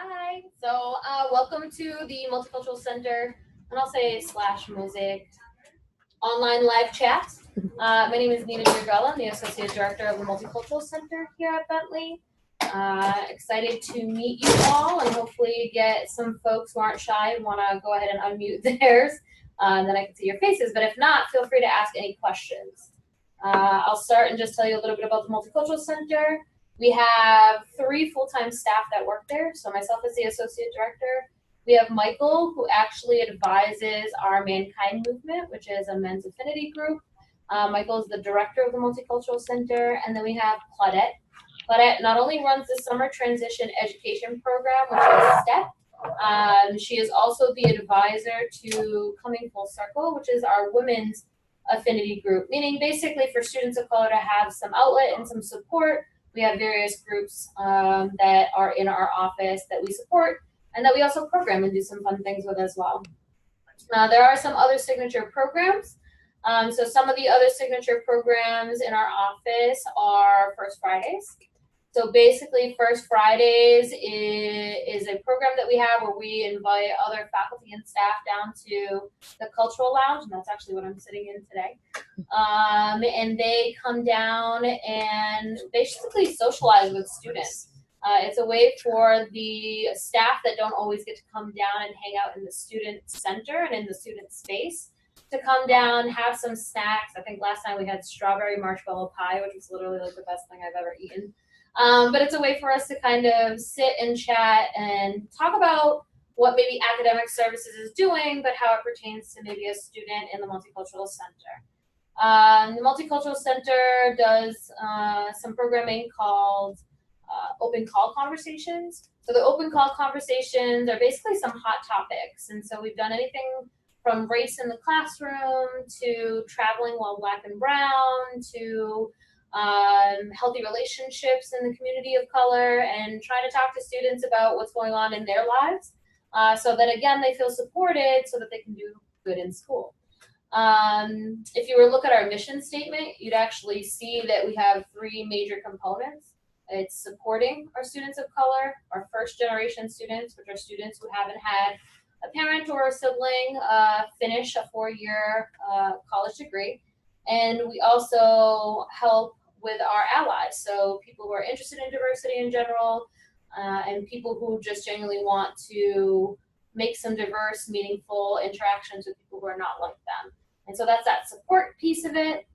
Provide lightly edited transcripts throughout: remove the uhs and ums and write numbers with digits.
Hi. So welcome to the Multicultural Center, and I'll say / Mosaic online live chat. My name is Nina Giorgella. I'm the Associate Director of the Multicultural Center here at Bentley. Excited to meet you all and hopefully get some folks who aren't shy and want to go ahead and unmute theirs, and then I can see your faces. But if not, feel free to ask any questions. I'll start and just tell you a little bit about the Multicultural Center. We have 3 full-time staff that work there. So myself as the Associate Director. We have Michael, who actually advises our Mankind Movement, which is a men's affinity group. Michael is the director of the Multicultural Center. And then we have Claudette. Claudette not only runs the Summer Transition Education Program, which is STEP, she is also the advisor to Coming Full Circle, which is our women's affinity group, meaning basically for students of color to have some outlet and some support. We have various groups that are in our office that we support and that we also program and do some fun things with as well. There are some other signature programs. So some of the other signature programs in our office are First Fridays. So basically First Fridays is a program that we have where we invite other faculty and staff down to the cultural lounge, and that's actually what I'm sitting in today. And they come down and basically socialize with students. It's a way for the staff that don't always get to come down and hang out in the student center and in the student space to come down, have some snacks. I think last time we had strawberry marshmallow pie, which was literally like the best thing I've ever eaten. But it's a way for us to kind of sit and chat and talk about what maybe academic services is doing, but how it pertains to maybe a student in the Multicultural Center. The Multicultural Center does some programming called open call conversations. So the open call conversations are basically some hot topics. And so we've done anything from race in the classroom to traveling while Black and brown to healthy relationships in the community of color, and trying to talk to students about what's going on in their lives so that, again, they feel supported so that they can do good in school. If you were to look at our mission statement, you'd actually see that we have 3 major components. It's supporting our students of color, our first generation students, which are students who haven't had a parent or a sibling finish a 4-year college degree. And we also help with our allies, so people who are interested in diversity in general, and people who just genuinely want to make some diverse, meaningful interactions with people who are not like them. And so that's that support piece of it.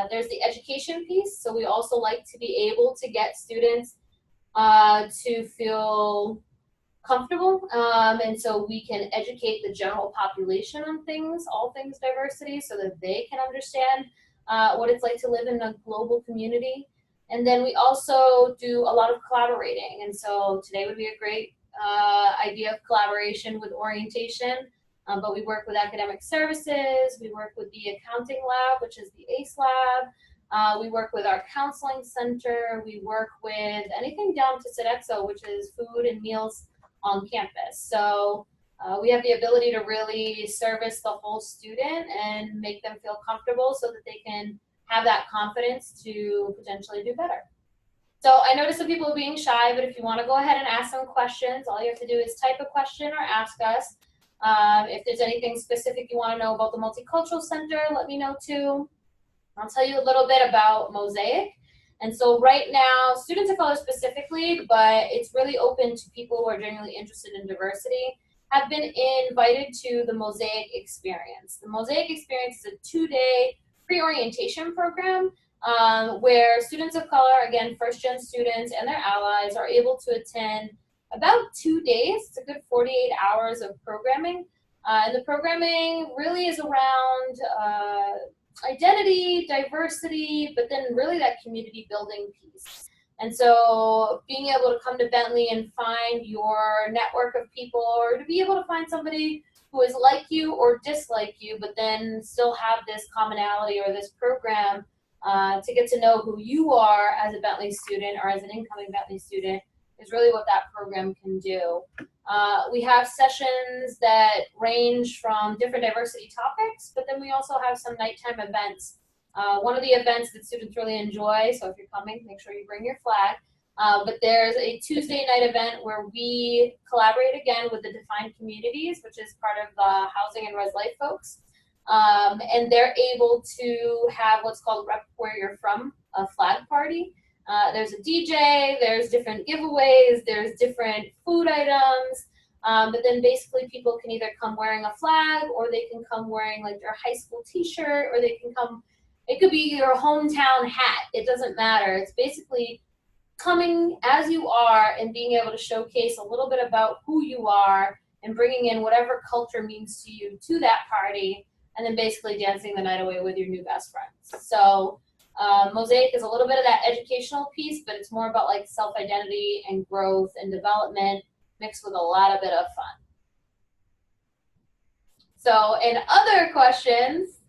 There's the education piece. So we also like to be able to get students to feel comfortable. And so we can educate the general population on things, all things diversity, so that they can understand what it's like to live in a global community. And then we also do a lot of collaborating. And so today would be a great idea of collaboration with orientation. But we work with academic services, we work with the accounting lab, which is the ACE lab, we work with our counseling center, we work with anything down to Sodexo, which is food and meals on campus. So we have the ability to really service the whole student and make them feel comfortable so that they can have that confidence to potentially do better. So I noticed some people being shy, but if you want to go ahead and ask some questions, all you have to do is type a question or ask us. If there's anything specific you want to know about the Multicultural Center, let me know too. I'll tell you a little bit about Mosaic. And so right now, students of color specifically, but it's really open to people who are genuinely interested in diversity, have been invited to the Mosaic Experience. The Mosaic Experience is a 2-day pre-orientation program where students of color, again, first-gen students and their allies, are able to attend about 2 days. It's a good 48 hours of programming. And the programming really is around identity, diversity, but then really that community building piece. And so being able to come to Bentley and find your network of people, or to be able to find somebody who is like you or dislike you, but then still have this commonality or this program to get to know who you are as a Bentley student or as an incoming Bentley student is really what that program can do. We have sessions that range from different diversity topics, but then we also have some nighttime events. One of the events that students really enjoy, so if you're coming, make sure you bring your flag, But there's a Tuesday night event where we collaborate again with the Defined Communities, which is part of the Housing and Res Life folks. And they're able to have what's called Rep Where You're From, a flag party. There's a DJ, there's different giveaways, there's different food items. But then basically people can either come wearing a flag, or they can come wearing like their high school t-shirt, or they can come, it could be your hometown hat. It doesn't matter. It's basically coming as you are and being able to showcase a little bit about who you are and bringing in whatever culture means to you to that party, and then basically dancing the night away with your new best friends. So Mosaic is a little bit of that educational piece, but it's more about like self-identity and growth and development mixed with a lot of bit of fun. So in other questions,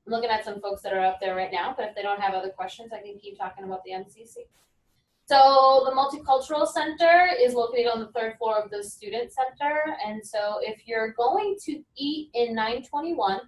I'm looking at some folks that are up there right now, but if they don't have other questions, I can keep talking about the MCC. So the Multicultural Center is located on the 3rd floor of the Student Center. And so if you're going to eat in 921,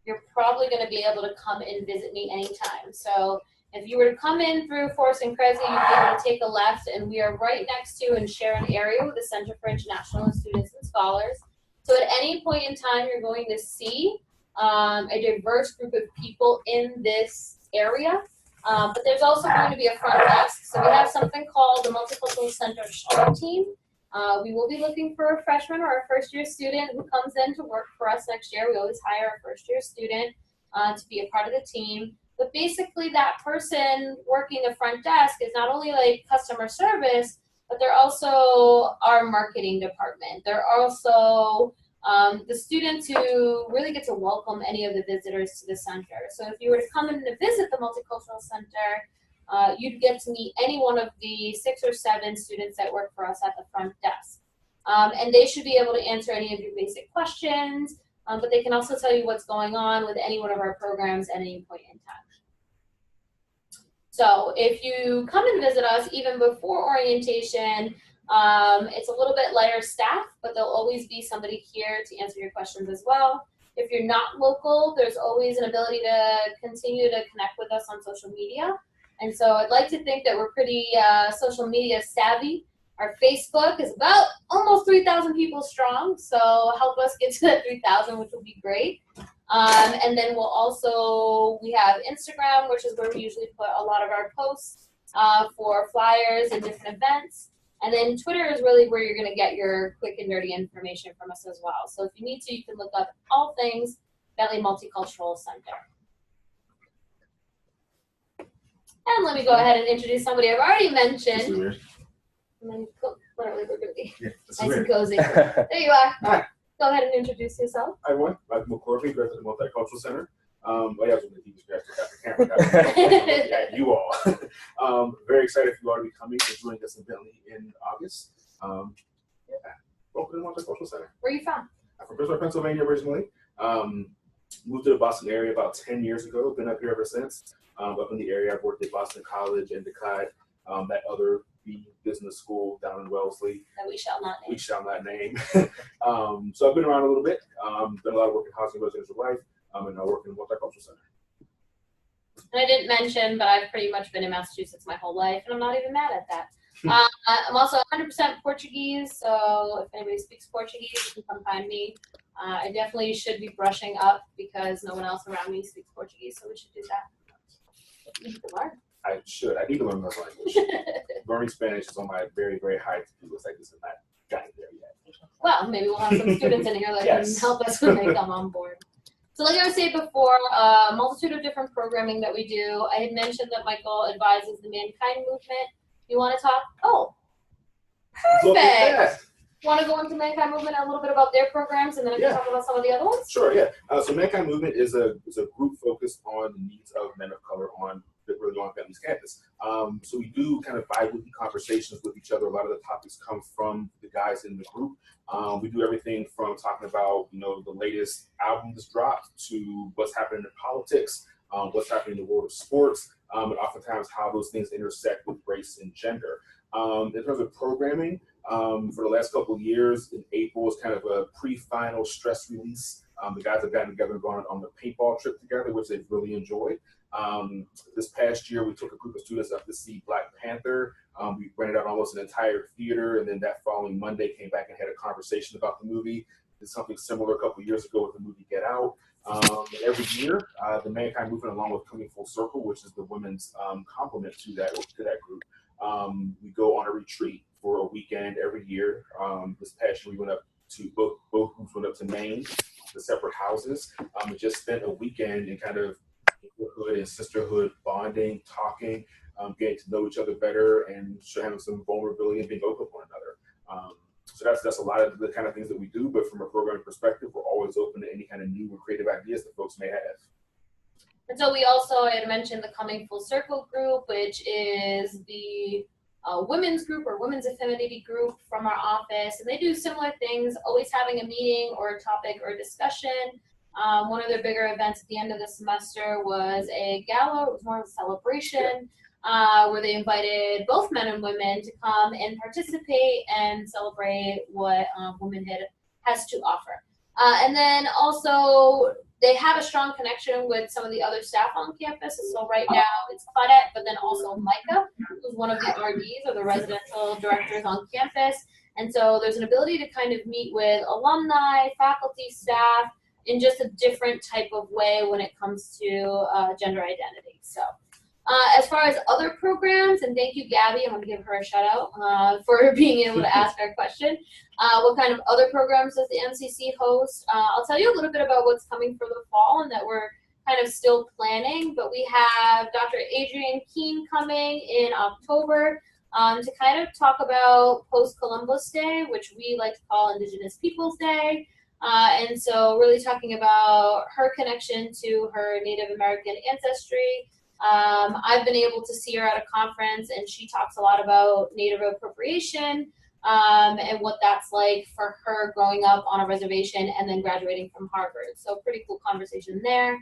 you're probably going to be able to come and visit me anytime. So if you were to come in through Forest and Cresy, you'd be able to take a left, and we are right next to and share an area with the Center for International Students and Scholars. So at any point in time, you're going to see a diverse group of people in this area. But there's also going to be a front desk. So we have something called the Multicultural Center Strong Team. We will be looking for a freshman or a first-year student who comes in to work for us next year. We always hire a first-year student to be a part of the team. But basically that person working the front desk is not only like customer service, but they're also our marketing department. They're also the students who really get to welcome any of the visitors to the center. So if you were to come in to visit the Multicultural Center, you'd get to meet any one of the 6 or 7 students that work for us at the front desk. And they should be able to answer any of your basic questions, but they can also tell you what's going on with any one of our programs at any point in time. So if you come and visit us even before orientation, it's a little bit lighter staff, but there'll always be somebody here to answer your questions as well. If you're not local, there's always an ability to continue to connect with us on social media. And so I'd like to think that we're pretty social media savvy. Our Facebook is about almost 3,000 people strong, so help us get to that 3,000, which would be great. And then we have Instagram, which is where we usually put a lot of our posts for flyers and different events. And then Twitter is really where you're going to get your quick and dirty information from us as well. So if you need to, you can look up all things Bentley Multicultural Center. And let me go ahead and introduce somebody I've already mentioned. And then literally we're going to be nice and cozy. There you are. Hi. Go ahead and introduce yourself. Hi, everyone. I'm McCorvey, director of the Multicultural Center. I was going to keep this got the camera. Got you all. Very excited for you all to be coming and joining us in Bentley in August. Welcome to the Multicultural Center. Where are you from? I'm from Pittsburgh, Pennsylvania originally. Moved to the Boston area about 10 years ago. Been up here ever since. Up in the area, I've worked at Boston College, Endicott, that other business school down in Wellesley. That we shall not name. We shall not name. So I've been around a little bit. Done a lot of work in housing and residential life. And I work in the Multicultural Center. And I didn't mention, but I've pretty much been in Massachusetts my whole life, and I'm not even mad at that. I'm also 100% Portuguese, so if anybody speaks Portuguese, you can come find me. I definitely should be brushing up because no one else around me speaks Portuguese, so we should do that. You need to learn. I should. I need to learn another language. Learning Spanish is on my very, very high to-do list. I just have not gotten there yet. Well, maybe we'll have some students in here that can help us when they come on board. So like I was saying before, a multitude of different programming that we do. I had mentioned that Michael advises the Mankind Movement. You want to talk? Oh, perfect. Want to go into Mankind Movement a little bit about their programs, and then I can talk about some of the other ones? Sure, yeah. So Mankind Movement is a group focused on the needs of men of color on Bentley's campus. So we do kind of bi-weekly conversations with each other. A lot of the topics come from the guys in the group. We do everything from talking about, the latest album that's dropped to what's happening in politics, what's happening in the world of sports, and oftentimes how those things intersect with race and gender. In terms of programming, for the last couple of years, in April is kind of a pre-final stress release. The guys have gotten together and gone on the paintball trip together, which they've really enjoyed. This past year, we took a group of students up to see Black Panther. We rented out almost an entire theater, and then that following Monday came back and had a conversation about the movie. Did something similar a couple of years ago with the movie Get Out. Every year, the Mankind Movement, along with Coming Full Circle, which is the women's complement to that group, we go on a retreat for a weekend every year. This past year, we went up to both groups went up to Maine, to separate houses. We just spent a weekend in kind of neighborhood and sisterhood bonding, talking, getting to know each other better, and having some vulnerability and being open with one another. So that's a lot of the kind of things that we do, but from a programming perspective, we're always open to any kind of new or creative ideas that folks may have. And so we also, I had mentioned the Coming Full Circle group, which is the women's group or women's affinity group from our office, and they do similar things, always having a meeting or a topic or a discussion. One of their bigger events at the end of the semester was a gala. It was more of a celebration where they invited both men and women to come and participate and celebrate what womanhood has to offer. And then also, they have a strong connection with some of the other staff on campus. So right now it's Claudette, but then also Micah, who's one of the RDs or the residential directors on campus. And so there's an ability to kind of meet with alumni, faculty, staff in just a different type of way when it comes to gender identity. So as far as other programs, and thank you, Gabby, I'm going to give her a shout out for being able to ask our question. What kind of other programs does the MCC host? I'll tell you a little bit about what's coming for the fall and that we're kind of still planning, but we have Dr. Adrienne Keene coming in October to kind of talk about post-Columbus Day, which we like to call Indigenous Peoples Day. And so really talking about her connection to her Native American ancestry. I've been able to see her at a conference, and she talks a lot about Native appropriation and what that's like for her growing up on a reservation and then graduating from Harvard. So pretty cool conversation there.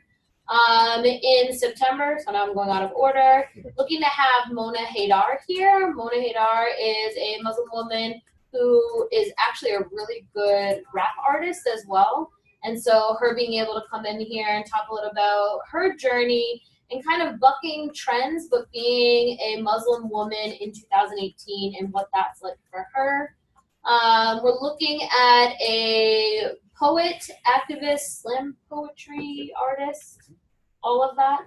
In September, so now I'm going out of order, looking to have Mona Haydar here. Mona Haydar is a Muslim woman who is actually a really good rap artist as well. And so her being able to come in here and talk a little about her journey and kind of bucking trends, but being a Muslim woman in 2018 and what that's like for her. We're looking at a poet, activist, slam poetry artist, all of that.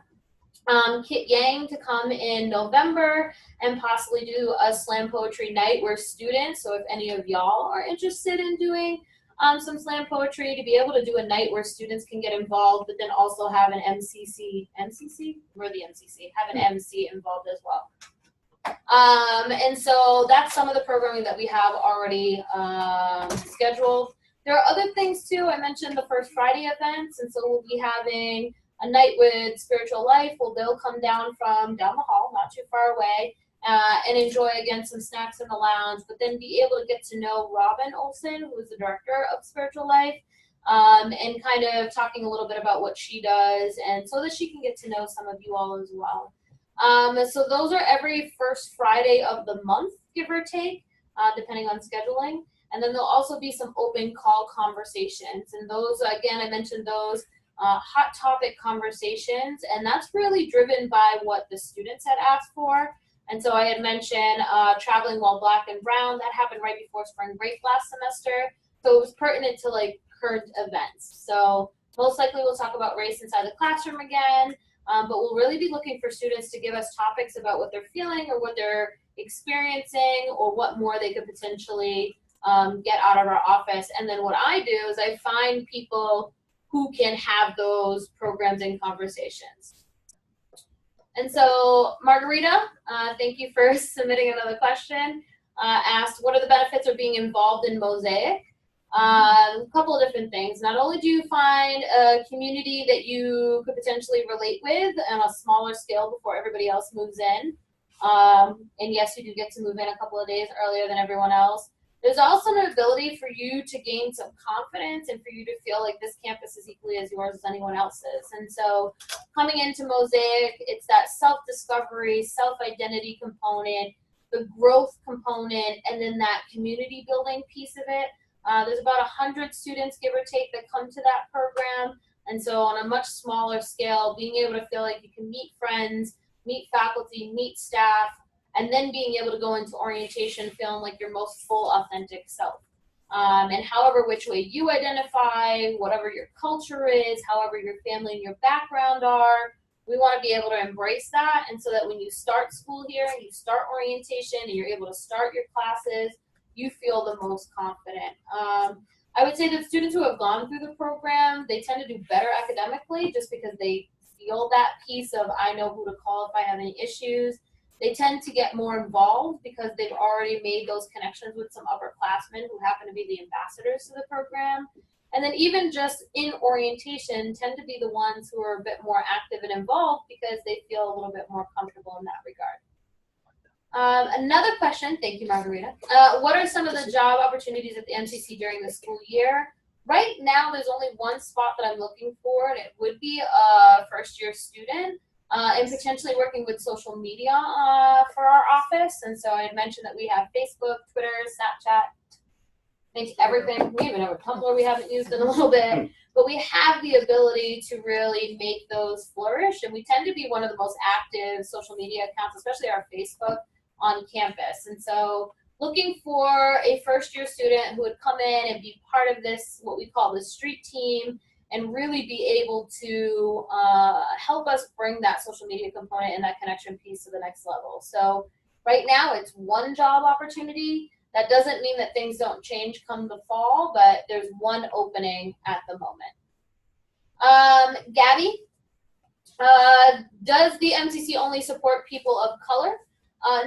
Kit Yang to come in November and possibly do a slam poetry night where students, so if any of y'all are interested in doing some slam poetry, to be able to do a night where students can get involved, but then also have an MCC, we're the MCC, have an MC involved as well. And so that's some of the programming that we have already scheduled. There are other things too. I mentioned the First Friday events, and so we'll be having a night with Spiritual Life. Well, they'll come down from down the hall, not too far away, and enjoy, again, some snacks in the lounge, but then be able to get to know Robin Olson, who is the director of Spiritual Life, and kind of talking a little bit about what she does, and so that she can get to know some of you all as well. So those are every first Friday of the month, give or take, depending on scheduling. And then there'll also be some open call conversations. And those, again, I mentioned those hot topic conversations, and that's really driven by what the students had asked for. And so I had mentioned traveling while Black and Brown. That happened right before spring break last semester. So it was pertinent to like current events. So most likely we'll talk about race inside the classroom again, but we'll really be looking for students to give us topics about what they're feeling or what they're experiencing or what more they could potentially get out of our office. And then what I do is I find people who can have those programs and conversations. And so Margarita, thank you for submitting another question, asked, what are the benefits of being involved in Mosaic? A couple of different things. Not only do you find a community that you could potentially relate with on a smaller scale before everybody else moves in, and yes, you do get to move in a couple of days earlier than everyone else. There's also an ability for you to gain some confidence and for you to feel like this campus is equally as yours as anyone else's. And so coming into Mosaic, it's that self-discovery, self-identity component, the growth component, and then that community building piece of it. There's about 100 students, give or take, that come to that program. And so on a much smaller scale, being able to feel like you can meet friends, meet faculty, meet staff, and then being able to go into orientation feeling like your most full, authentic self. And however which way you identify, whatever your culture is, however your family and your background are, we want to be able to embrace that. And so that when you start school here and you start orientation and you're able to start your classes, you feel the most confident. I would say that students who have gone through the program, they tend to do better academically just because they feel that piece of, I know who to call if I have any issues. They tend to get more involved because they've already made those connections with some upperclassmen who happen to be the ambassadors to the program. And then even just in orientation tend to be the ones who are a bit more active and involved because they feel a little bit more comfortable in that regard. Another question, thank you, Margarita. What are some of the job opportunities at the MCC during the school year? Right now, there's only one spot that I'm looking for, and it would be a first-year student, and potentially working with social media for our office. And so I had mentioned that we have Facebook, Twitter, Snapchat, everything. We even have a Tumblr we haven't used in a little bit, but we have the ability to really make those flourish, and we tend to be one of the most active social media accounts, especially our Facebook, on campus. And so looking for a first-year student who would come in and be part of this, what we call the street team, and really be able to help us bring that social media component and that connection piece to the next level. So right now it's one job opportunity. That doesn't mean that things don't change come the fall, but there's one opening at the moment. Gabby, does the MCC only support people of color?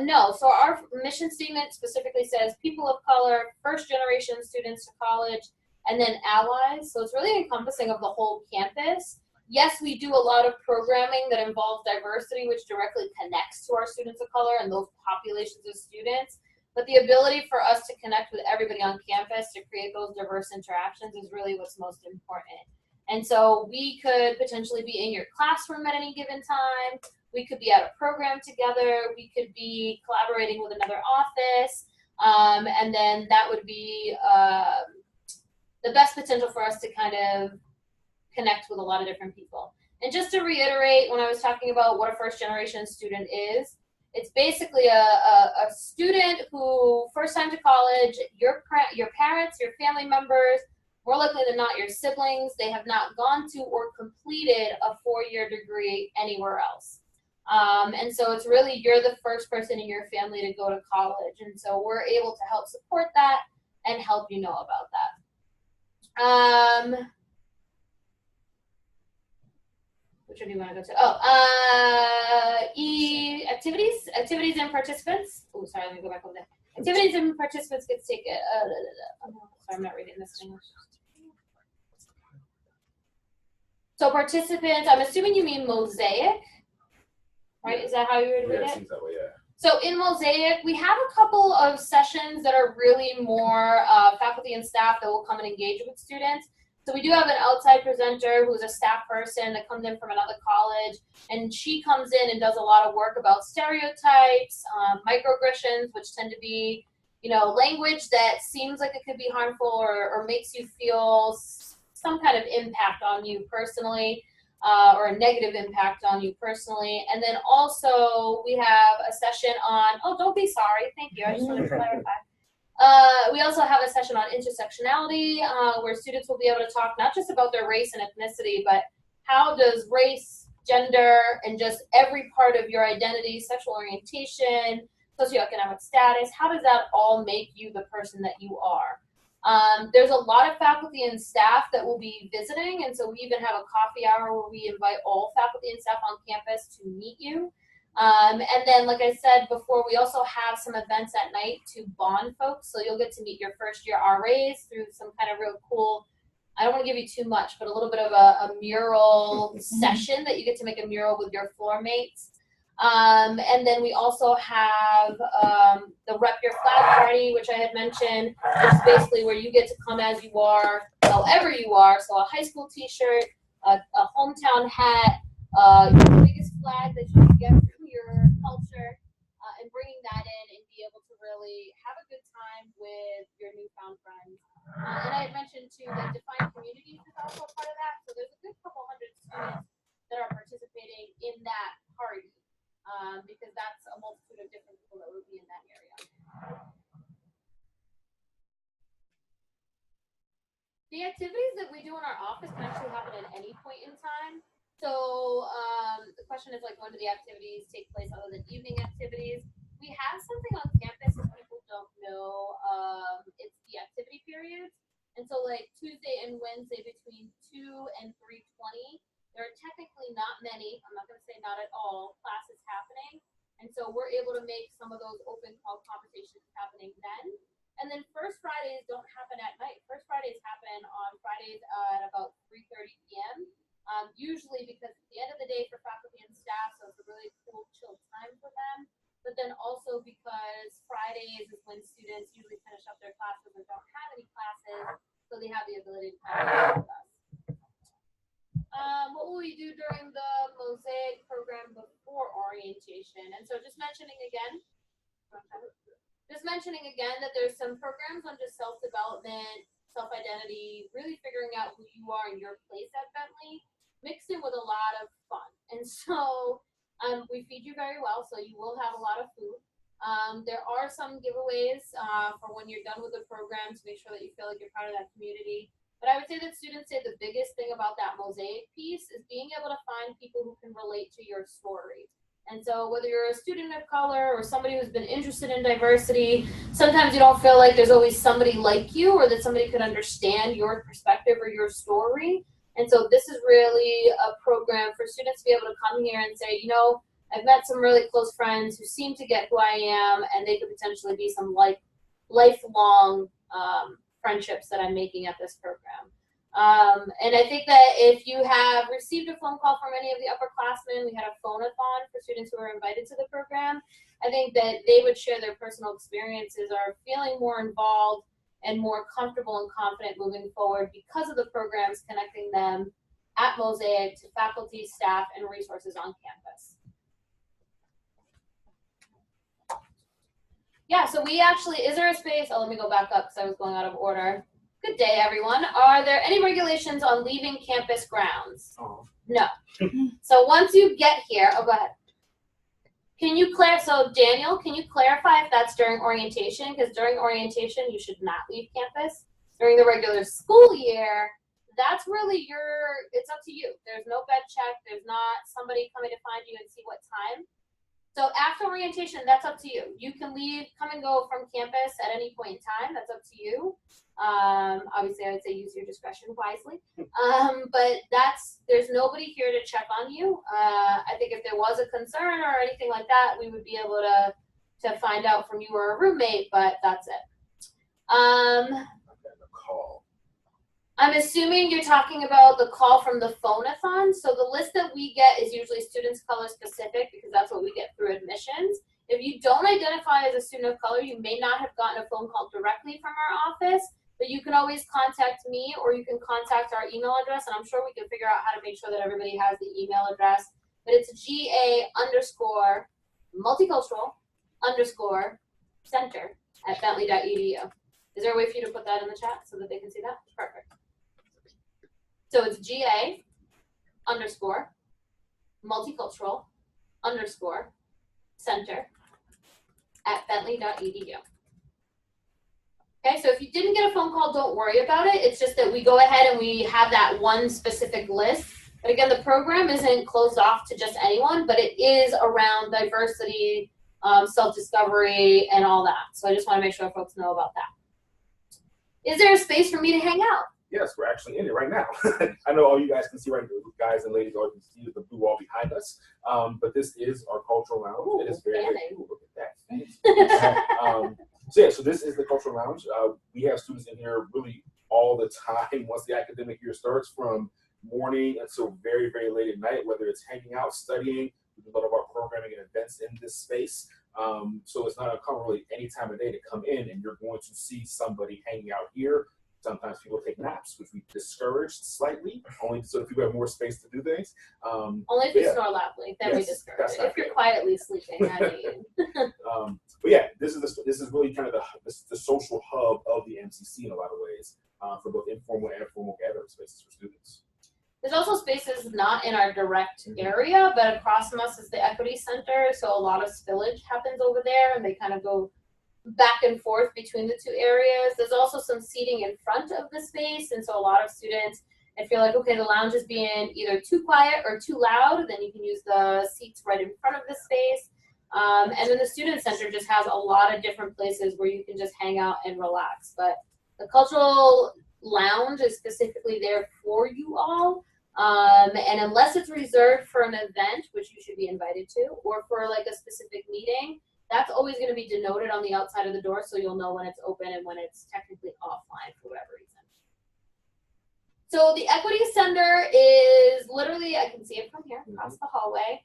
No, so our mission statement specifically says people of color, first generation students to college, and then allies. So it's really encompassing of the whole campus. Yes, we do a lot of programming that involves diversity, which directly connects to our students of color and those populations of students. But the ability for us to connect with everybody on campus to create those diverse interactions is really what's most important. And so we could potentially be in your classroom at any given time. We could be at a program together. We could be collaborating with another office. And then that would be the best potential for us to kind of connect with a lot of different people. And just to reiterate, when I was talking about what a first generation student is, it's basically a student who, first time to college, your parents, your family members, more likely than not your siblings, they have not gone to or completed a 4-year degree anywhere else. And so it's really, you're the first person in your family to go to college. And so we're able to help support that and help you know about that. Which one do you want to go to? Activities and participants. Oh, sorry, let me go back over there. Activities and participants get to take it. Sorry, I'm not reading this English. So participants, I'm assuming you mean Mosaic, right? Is that how you would read it? Seems that way, yeah. So in Mosaic, we have a couple of sessions that are really more faculty and staff that will come and engage with students. So we do have an outside presenter who's a staff person that comes in from another college, and she comes in and does a lot of work about stereotypes, microaggressions, which tend to be, language that seems like it could be harmful or makes you feel some kind of impact on you personally, or a negative impact on you personally. And then also we have a session on, oh, don't be sorry, thank you, I just wanted to clarify. We also have a session on intersectionality, where students will be able to talk not just about their race and ethnicity, but how does race, gender, and just every part of your identity, sexual orientation, socioeconomic status, how does that all make you the person that you are? There's a lot of faculty and staff that will be visiting, and so we even have a coffee hour where we invite all faculty and staff on campus to meet you. And then, like I said before, we also have some events at night to bond folks, so you'll get to meet your first year RAs through some kind of real cool, I don't want to give you too much, but a little bit of a mural session that you get to make a mural with your floor mates. And then we also have the Rep Your Flag party, which I had mentioned, which is basically where you get to come as you are, however you are. So a high school t-shirt, a hometown hat, your biggest flag that you can get from your culture, and bringing that in and be really have a good time with your newfound friends. And I had mentioned too that defined communities is also a part of that. So there's a good couple hundred students that are participating in that party, because that's a multitude of different people that would be in that area. The activities that we do in our office can actually happen at any point in time. So the question is like, when do the activities take place other than evening activities? We have something on campus, if people don't know, it's the activity periods. And so like Tuesday and Wednesday between 2 and 3:20, there are technically not many, I'm not gonna say not at all, classes happening. And so we're able to make some of those open call conversations happening then. And then First Fridays don't happen at night. First Fridays happen on Fridays at about 3:30 p.m. Usually because at the end of the day for faculty and staff, so it's a really cool, chill time for them. But then also because Fridays is when students usually finish up their classes or don't have any classes, so they have the ability to come with us. What will we do during the Mosaic program before orientation? And so just mentioning again that there's some programs on just self-development, self-identity, really figuring out who you are and your place at Bentley, mixed in with a lot of fun. And so we feed you very well, so you will have a lot of food. There are some giveaways for when you're done with the program to make sure that you feel like you're part of that community. But I would say that students say the biggest thing about that Mosaic piece is being able to find people who can relate to your story. And so whether you're a student of color or somebody who's been interested in diversity, sometimes you don't feel like there's always somebody like you or that somebody could understand your perspective or your story. And so this is really a program for students to be able to come here and say, you know, I've met some really close friends who seem to get who I am, and they could potentially be some lifelong friendships that I'm making at this program. And I think that if you have received a phone call from any of the upperclassmen, we had a phone-a-thon for students who were invited to the program. I think that they would share their personal experiences, are feeling more involved and more comfortable and confident moving forward because of the programs connecting them at Mosaic to faculty, staff, and resources on campus. Yeah, so we actually, is there a space? Oh, let me go back up because I was going out of order. Good day, everyone. Are there any regulations on leaving campus grounds? Oh. No. So once you get here, oh, go ahead. Can you so Daniel, can you clarify if that's during orientation? Because during orientation, you should not leave campus. During the regular school year, that's really it's up to you. There's no bed check. There's not somebody coming to find you and see what time. So after orientation, that's up to you. You can leave, come and go from campus at any point in time. That's up to you. Obviously, I would say use your discretion wisely. But there's nobody here to check on you. I think if there was a concern or anything like that, we would be able to find out from you or a roommate, but that's it. Call. I'm assuming you're talking about the call from the phone-a-thon. So the list that we get is usually students color specific because that's what we get through admissions. If you don't identify as a student of color, you may not have gotten a phone call directly from our office, but you can always contact me or you can contact our email address, and I'm sure we can figure out how to make sure that everybody has the email address. But it's GA_multicultural_center@bentley.edu. Is there a way for you to put that in the chat so that they can see that? Perfect. So it's GA_multicultural_center@bentley.edu. Okay, so if you didn't get a phone call, don't worry about it. It's just that we go ahead and we have that one specific list. But again, the program isn't closed off to just anyone, but it is around diversity, self-discovery, and all that. So I just want to make sure folks know about that. Is there a space for me to hang out? Yes, we're actually in it right now. I know all you guys can see right now, guys and ladies, all you can see is the blue wall behind us. But this is our cultural lounge. Ooh, it is very cool. Look at that. So this is the cultural lounge. We have students in here really all the time once the academic year starts, from morning until very, very late at night, whether it's hanging out, studying. We do a lot of our programming and events in this space. So it's not uncommon really any time of day to come in and you're going to see somebody hanging out here Sometimes people take naps, which we discourage slightly, only so that people have more space to do things. Only if you snore loudly, then we discourage it. If you're quietly sleeping, I mean. But yeah, this is really kind of the social hub of the MCC in a lot of ways, for both informal and formal gathering spaces for students. There's also spaces not in our direct area, but across from us is the Equity Center. So a lot of spillage happens over there, and they kind of go back and forth between the two areas. There's also some seating in front of the space, and so a lot of students, if you're like, okay, the lounge is being either too quiet or too loud, then you can use the seats right in front of the space. And then the Student Center just has a lot of different places where you can just hang out and relax. But the cultural lounge is specifically there for you all. And unless it's reserved for an event, which you should be invited to, or for like a specific meeting, that's always going to be denoted on the outside of the door, so you'll know when it's open and when it's technically offline for whatever reason. So the Equity Center is literally, I can see it from here, across the hallway,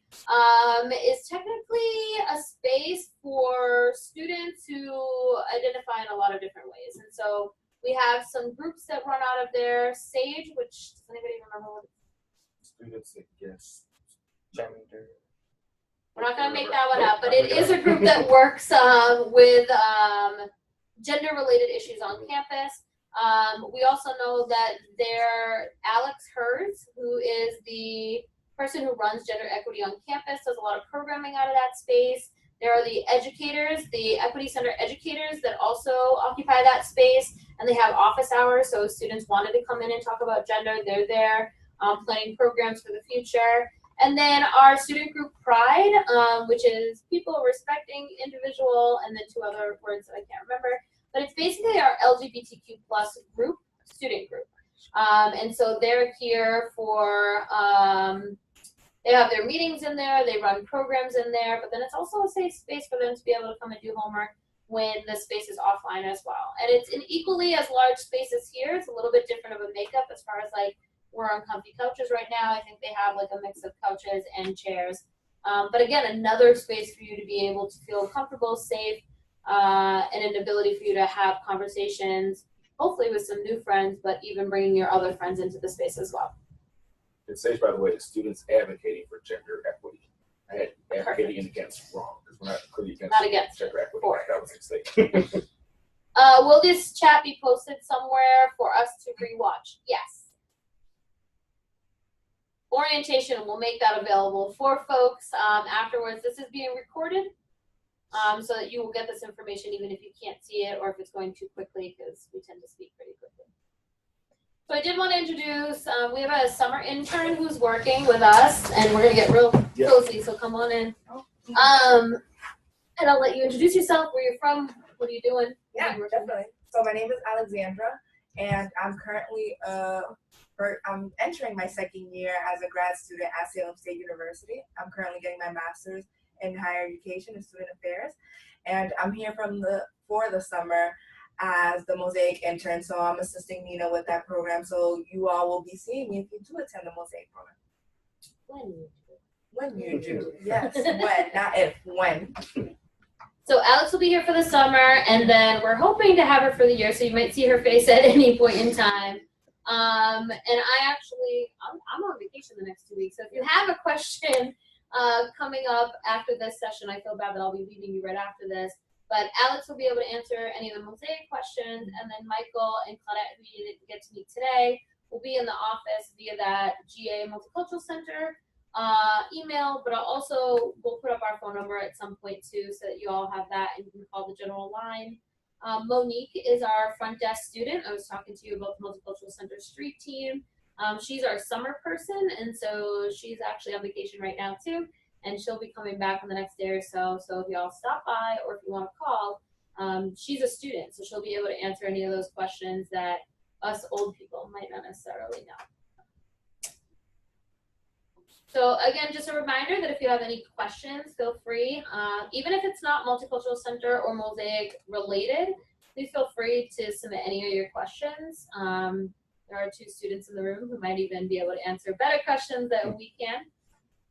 is technically a space for students who identify in a lot of different ways. And so we have some groups that run out of there. SAGE, which, does anybody remember what it's? Students against gender. We're not going to make that one up, but it is a group that works with gender-related issues on campus. We also know that Alex Herz, who is the person who runs gender equity on campus, does a lot of programming out of that space. There are the educators, the Equity Center educators that also occupy that space, and they have office hours, so if students wanted to come in and talk about gender, they're there planning programs for the future. And then our student group Pride, which is people respecting individual, and then two other words that I can't remember. But it's basically our LGBTQ plus group, student group. And so they're here for, they have their meetings in there, they run programs in there, but then it's also a safe space for them to be able to come and do homework when the space is offline as well. And it's an equally as large space as here. It's a little bit different of a makeup as far as like, we're on comfy couches right now. I think they have like a mix of couches and chairs. But again, another space for you to be able to feel comfortable, safe, and an ability for you to have conversations, hopefully with some new friends, but even bringing your other friends into the space as well. It says, by the way, students advocating for gender equity. I had advocating and against wrong, because we're not clearly against gender equity. That was a mistake. Will this chat be posted somewhere for us to rewatch? Yes. Orientation, we'll make that available for folks afterwards. This is being recorded so that you will get this information even if you can't see it or if it's going too quickly, because we tend to speak pretty quickly. So I did want to introduce, we have a summer intern who's working with us, and we're going to get real cozy, so come on in. And I'll let you introduce yourself, where you're from, what are you doing? Yeah, definitely. So my name is Alexandra, and I'm currently I'm entering my second year as a grad student at Salem State University. I'm currently getting my master's in higher education and student affairs, and I'm here for the summer as the Mosaic intern. So I'm assisting Nina with that program. So you all will be seeing me if you do attend the Mosaic program. When you do, yes. When, not if. When. So Alex will be here for the summer, and then we're hoping to have her for the year. So you might see her face at any point in time. And I'm on vacation the next 2 weeks. So if you have a question coming up after this session, I feel bad that I'll be leaving you right after this. But Alex will be able to answer any of the Mosaic questions, and then Michael and Claudette, who you didn't get to meet today, will be in the office via that GA Multicultural Center email. But we'll put up our phone number at some point too, so that you all have that and you can call the general line. Monique is our front desk student. I was talking to you about the Multicultural Center Street team. She's our summer person, and so she's actually on vacation right now too, and she'll be coming back on the next day or so. So if y'all stop by or if you want to call, she's a student, so she'll be able to answer any of those questions that us old people might not necessarily know. So again, just a reminder that if you have any questions, feel free, even if it's not Multicultural Center or Mosaic related, please feel free to submit any of your questions. There are 2 students in the room who might even be able to answer better questions than we can.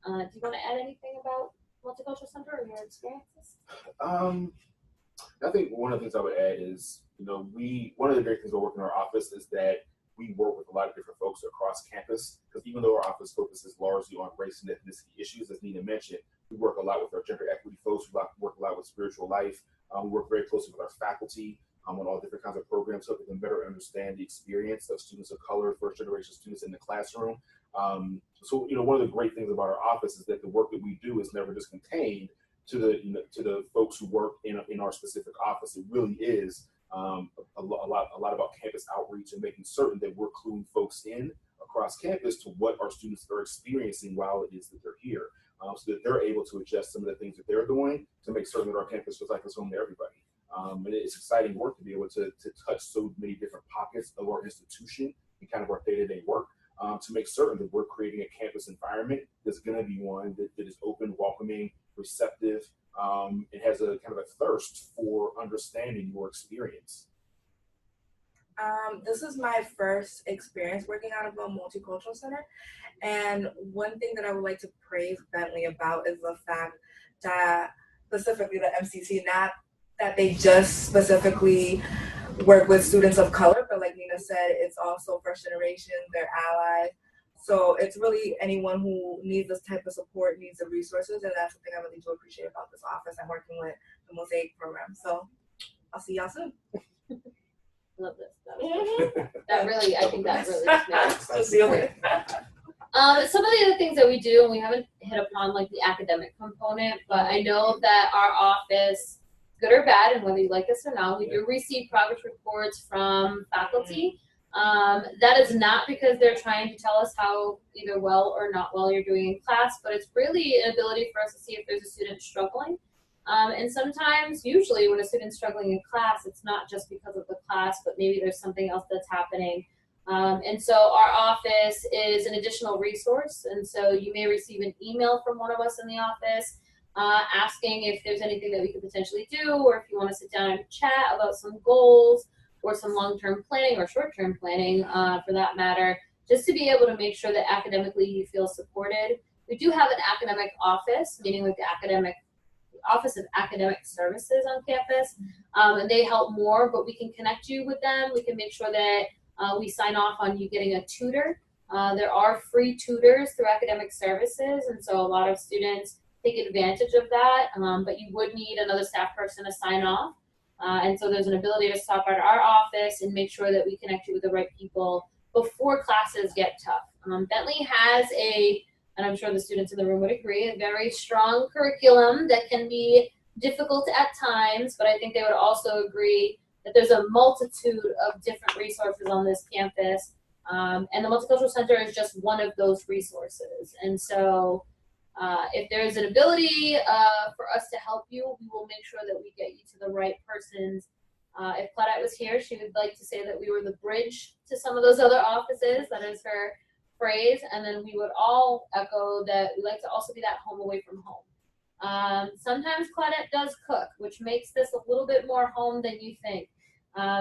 Do you want to add anything about Multicultural Center or your experiences? I think one of the things I would add is, one of the great things about working in our office is that we work with a lot of different folks across campus, because even though our office focuses largely on race and ethnicity issues, as Nina mentioned, we work a lot with our gender equity folks, we work a lot with spiritual life, we work very closely with our faculty on all different kinds of programs so that they can better understand the experience of students of color, first generation students in the classroom. So one of the great things about our office is that the work that we do is never just contained to the folks who work in our specific office. It really is a lot about campus outreach and making certain that we're cluing folks in across campus to what our students are experiencing while it is that they're here, so that they're able to adjust some of the things that they're doing to make certain that our campus feels like it's home to everybody. And it's exciting work to be able to touch so many different pockets of our institution and kind of our day-to-day work, to make certain that we're creating a campus environment that's going to be one that is open, welcoming, receptive, it has a kind of a thirst for understanding your experience. This is my first experience working out of a multicultural center, and one thing that I would like to praise Bentley about is the fact that specifically the MCC, not that they just specifically work with students of color, but like Nina said, it's also first generation, they're allies. So it's really anyone who needs this type of support, needs the resources, and that's something I really do appreciate about this office. I'm working with the Mosaic program. So I'll see y'all soon. Love this. That really, I think that really just makes I'll see you later. some of the other things that we do, and we haven't hit upon like the academic component, but I know that our office, good or bad, and whether you like this or not, we do receive progress reports from faculty. That is not because they're trying to tell us how either well or not well you're doing in class, but it's really an ability for us to see if there's a student struggling. And sometimes, usually when a student's struggling in class, it's not just because of the class, but maybe there's something else that's happening. And so our office is an additional resource. And so you may receive an email from one of us in the office asking if there's anything that we could potentially do, or if you want to sit down and chat about some goals or some long-term planning or short-term planning for that matter, just to be able to make sure that academically you feel supported. We do have an academic office, meaning with the Office of Academic Services on campus, and they help more, but we can connect you with them. We can make sure that we sign off on you getting a tutor. There are free tutors through academic services, and so a lot of students take advantage of that, but you would need another staff person to sign off. And so there's an ability to stop at our office and make sure that we connect you with the right people before classes get tough. Bentley has and I'm sure the students in the room would agree, a very strong curriculum that can be difficult at times, but I think they would also agree that there's a multitude of different resources on this campus, and the Multicultural Center is just one of those resources. And so if there's an ability for us to help you, we will make sure that we get you to the right persons. If Claudette was here, she would like to say that we were the bridge to some of those other offices. That is her phrase. And then we would all echo that we like to also be that home away from home. Sometimes Claudette does cook, which makes this a little bit more home than you think.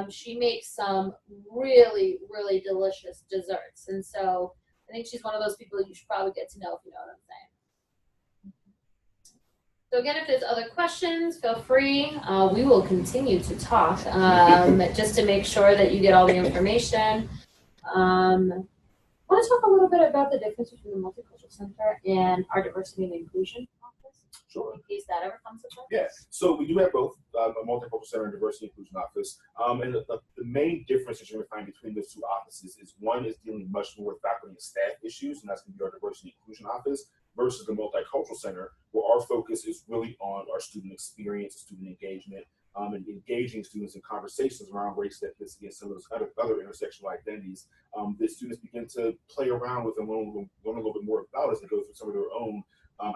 She makes some really, really delicious desserts. And so I think she's one of those people you should probably get to know, if you know what I'm saying. So again, if there's other questions, feel free. We will continue to talk just to make sure that you get all the information. I want to talk a little bit about the difference between the Multicultural Center and our Diversity and Inclusion Office. Sure. In case that ever comes up. Yeah, so we do have both a Multicultural Center and Diversity and Inclusion Office. And the main difference that you're going to find between those two offices is one is dealing much more with faculty and staff issues, and that's going to be our Diversity and Inclusion Office, versus the Multicultural Center, where our focus is really on our student experience, student engagement, and engaging students in conversations around race, ethnicity, and some of those other intersectional identities that students begin to play around with and learn a little bit more about as they go through some of their own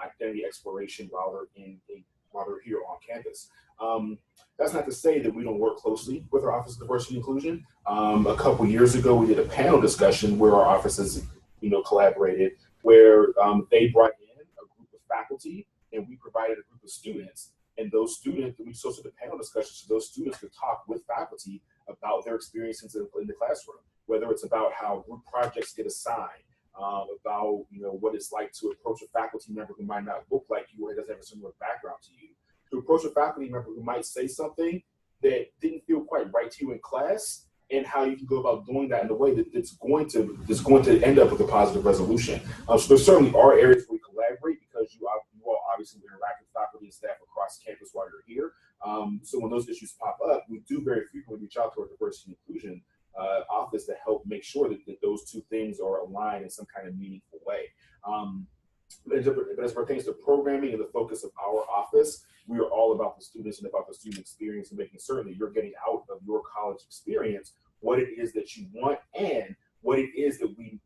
identity exploration while they're here on campus. That's not to say that we don't work closely with our Office of Diversity and Inclusion. A couple years ago, we did a panel discussion where our offices, collaborated, where they brought in a group of faculty and we provided a group of students. And those students, we hosted a panel discussion so those students could talk with faculty about their experiences in the classroom, whether it's about how group projects get assigned, about what it's like to approach a faculty member who might not look like you or doesn't have a similar background to you, to approach a faculty member who might say something that didn't feel quite right to you in class, and how you can go about doing that in a way that it's going to end up with a positive resolution. So there certainly are areas where we collaborate, because you all obviously interact with faculty and staff across campus while you're here. So when those issues pop up, we do very frequently reach out to our diversity and inclusion office to help make sure that those two things are aligned in some kind of meaningful way. But as it pertains to programming and the focus of our office, we are all about the students and about the student experience, and making certain that you're getting out of your college experience what it is that you want, and what it is that we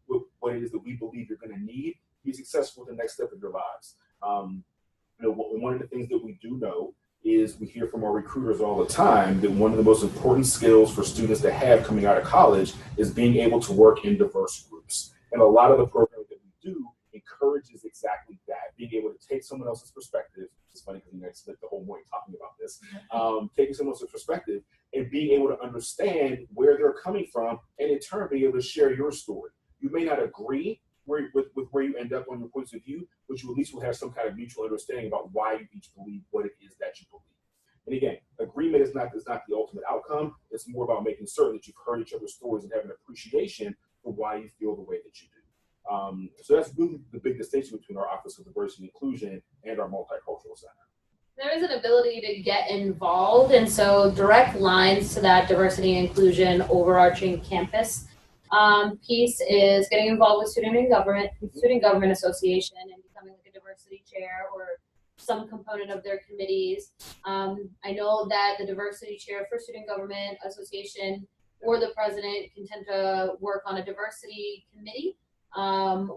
believe you're going to need to be successful at the next step of your lives. One of the things that we do know is we hear from our recruiters all the time that one of the most important skills for students to have coming out of college is being able to work in diverse groups. And a lot of the programs that we do encourages exactly that, being able to take someone else's perspective. It's funny because I spent the whole morning talking about this, taking someone else's perspective and being able to understand where they're coming from, and in turn being able to share your story. You may not agree with where you end up on your points of view, but you at least will have some kind of mutual understanding about why you each believe what it is that you believe. And again, agreement is not the ultimate outcome. It's more about making certain that you've heard each other's stories and having an appreciation for why you feel the way that you do. So that's really the big distinction between our Office of Diversity and Inclusion and our Multicultural Center. There is an ability to get involved, and so direct lines to that diversity and inclusion overarching campus piece is getting involved with Student Government Association, and becoming like a diversity chair or some component of their committees. I know that the diversity chair for Student Government Association or the president can tend to work on a diversity committee,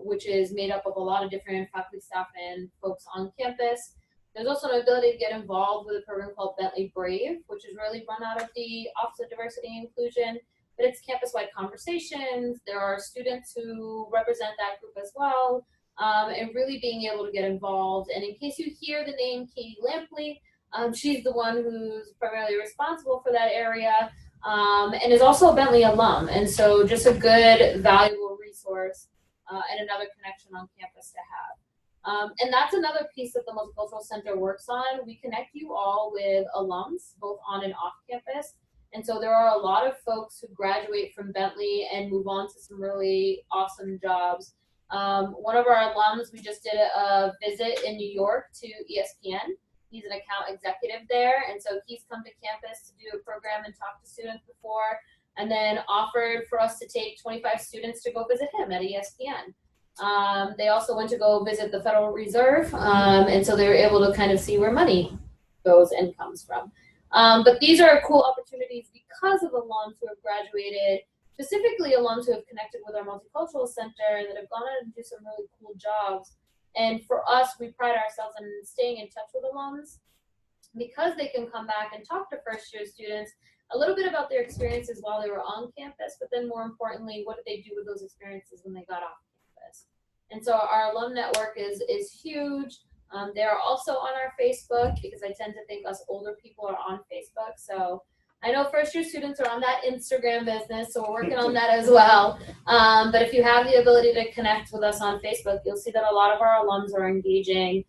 which is made up of a lot of different faculty, staff, and folks on campus. There's also an ability to get involved with a program called Bentley Brave, which is really run out of the Office of Diversity and Inclusion, but it's campus-wide conversations. There are students who represent that group as well, and really being able to get involved. And in case you hear the name Katie Lampley, she's the one who's primarily responsible for that area, and is also a Bentley alum. And so just a good, valuable resource and another connection on campus to have. And that's another piece that the Multicultural Center works on. We connect you all with alums, both on and off campus. And so there are a lot of folks who graduate from Bentley and move on to some really awesome jobs. One of our alums, we just did a visit in New York to ESPN. He's an account executive there. And so he's come to campus to do a program and talk to students before, and then offered for us to take 25 students to go visit him at ESPN. They also went to go visit the Federal Reserve, and so they were able to kind of see where money goes and comes from. But these are cool opportunities because of alums who have graduated, specifically alums who have connected with our Multicultural Center that have gone out and do some really cool jobs. And for us, we pride ourselves in staying in touch with alums because they can come back and talk to first-year students a little bit about their experiences while they were on campus, but then more importantly, what did they do with those experiences when they got off campus? And so our alum network is huge. They are also on our Facebook, because I tend to think us older people are on Facebook. So I know first-year students are on that Instagram business, so we're working on that as well. But if you have the ability to connect with us on Facebook, you'll see that a lot of our alums are engaging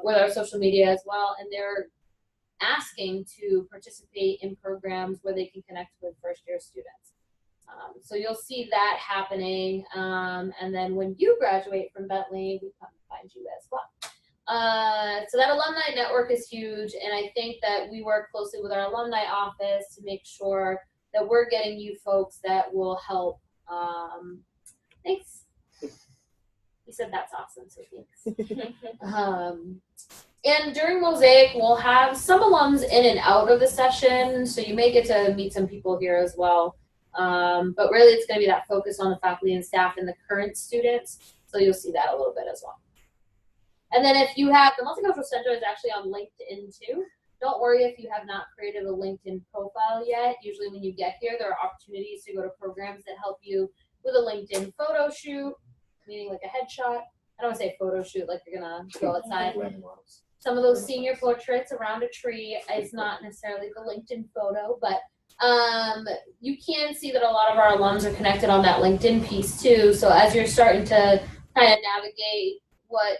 with our social media as well, and they're asking to participate in programs where they can connect with first-year students. So you'll see that happening, and then when you graduate from Bentley, we come find you as well. So that alumni network is huge, and I think that we work closely with our alumni office to make sure that we're getting you folks that will help. Thanks. You said that's awesome, so thanks. And during Mosaic, we'll have some alums in and out of the session, so you may get to meet some people here as well. But really, it's going to be that focus on the faculty and staff and the current students, so you'll see that a little bit as well. And then if you have, the Multicultural Center is actually on LinkedIn too. Don't worry if you have not created a LinkedIn profile yet. Usually when you get here, there are opportunities to go to programs that help you with a LinkedIn photo shoot, meaning like a headshot. I don't want to say photo shoot like you're going to go outside. Some of those senior portraits around a tree is not necessarily the LinkedIn photo, but you can see that a lot of our alums are connected on that LinkedIn piece too. So as you're starting to kind of navigate what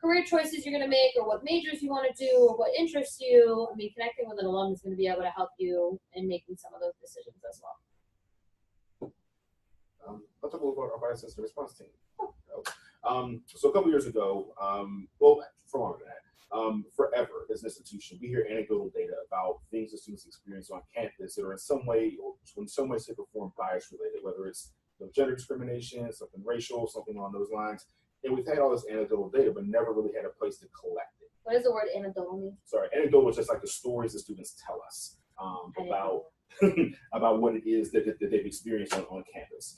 career choices you're going to make, or what majors you want to do, or what interests you. I mean, connecting with an alum is going to be able to help you in making some of those decisions as well. Let's talk a little about our bias assessment response team. So a couple years ago, well, for longer than that, forever as an institution, we hear anecdotal data about things that students experience on campus that are in some way, or in some way, shape, or form bias related, whether it's gender discrimination, something racial, something along those lines. And we've had all this anecdotal data, but never really had a place to collect it. What does the word anecdotal mean? Sorry, anecdotal is just like the stories that students tell us about about what it is that they've experienced on campus.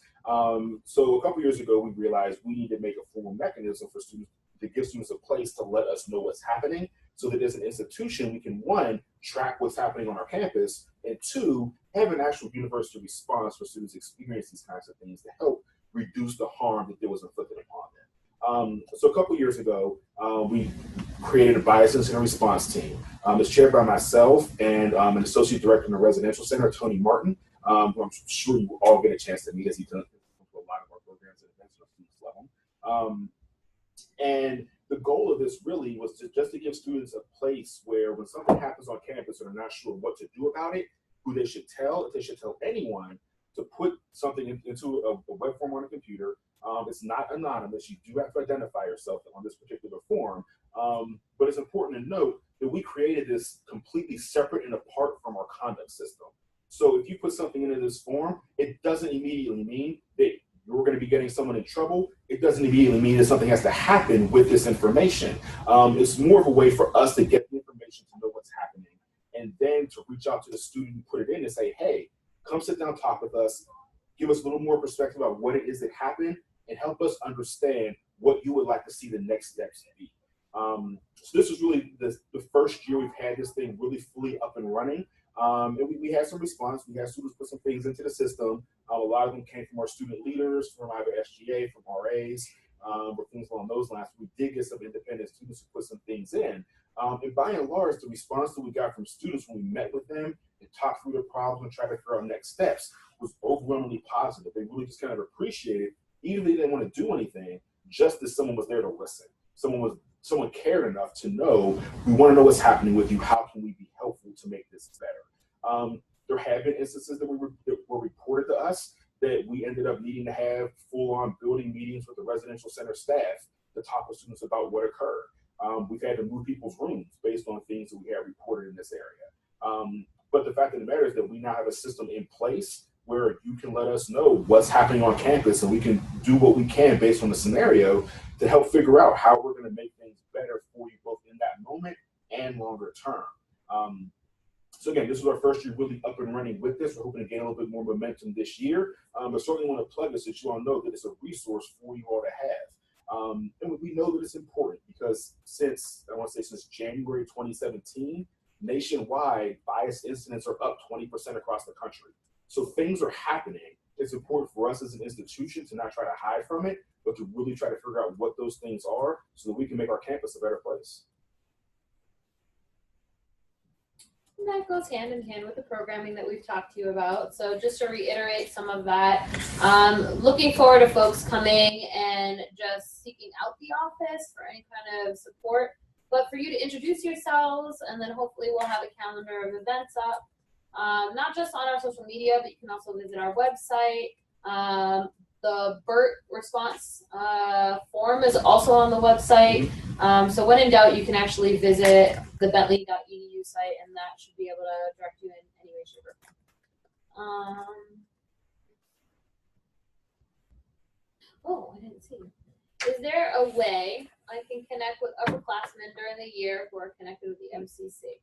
So a couple years ago, we realized we need to make a formal mechanism for students to give students a place to let us know what's happening, so that as an institution, we can, one, track what's happening on our campus, and two, have an actual university response for students experience these kinds of things to help reduce the harm that was inflicted upon them. So a couple years ago, we created a bias incident response team. It's chaired by myself and an associate director in the residential center, Tony Martin, who I'm sure you will all get a chance to meet, as he's done a lot of our programs and events on students level. And the goal of this really was just to give students a place where when something happens on campus and they're not sure what to do about it, who they should tell, if they should tell anyone, to put something into a web form on a computer. It's not anonymous. You do have to identify yourself on this particular form. But it's important to note that we created this completely separate and apart from our conduct system. So if you put something into this form, it doesn't immediately mean that you're going to be getting someone in trouble. It doesn't immediately mean that something has to happen with this information. It's more of a way for us to get the information to know what's happening, and then to reach out to the student who put it in and say, hey, come sit down, talk with us, give us a little more perspective about what it is that happened, and help us understand what you would like to see the next steps be. So this is really the first year we've had this thing really fully up and running. And we had some response. We had students put some things into the system. A lot of them came from our student leaders, from either SGA, from RAs, or things along those lines. We did get some independent students who put some things in. And by and large, the response that we got from students when we met with them and talked through the problems and tried to figure out next steps was overwhelmingly positive. They really just kind of appreciated, even if they didn't want to do anything, just that someone was there to listen. Someone cared enough to know, we want to know what's happening with you. How can we be helpful to make this better? There have been instances that were reported to us that we ended up needing to have full-on building meetings with the residential center staff to talk with students about what occurred. We've had to move people's rooms based on things that we had reported in this area. But the fact of the matter is that we now have a system in place where you can let us know what's happening on campus, and we can do what we can based on the scenario to help figure out how we're going to make things better for you both in that moment and longer term. So again, this is our first year really up and running with this. We're hoping to gain a little bit more momentum this year, but certainly want to plug this so that you all know that it's a resource for you all to have. And we know that it's important because since January 2017, nationwide, bias incidents are up 20% across the country. So things are happening. It's important for us as an institution to not try to hide from it, but to really try to figure out what those things are so that we can make our campus a better place. And that goes hand in hand with the programming that we've talked to you about. So just to reiterate some of that, looking forward to folks coming and just seeking out the office for any kind of support, but for you to introduce yourselves, and then hopefully we'll have a calendar of events up, not just on our social media, but you can also visit our website. The BERT response form is also on the website. So when in doubt, you can actually visit the bentley.edu site, and that should be able to direct you in any way, shape, or form. Oh, I didn't see. Is there a way I can connect with upperclassmen during the year who are connected with the MCC?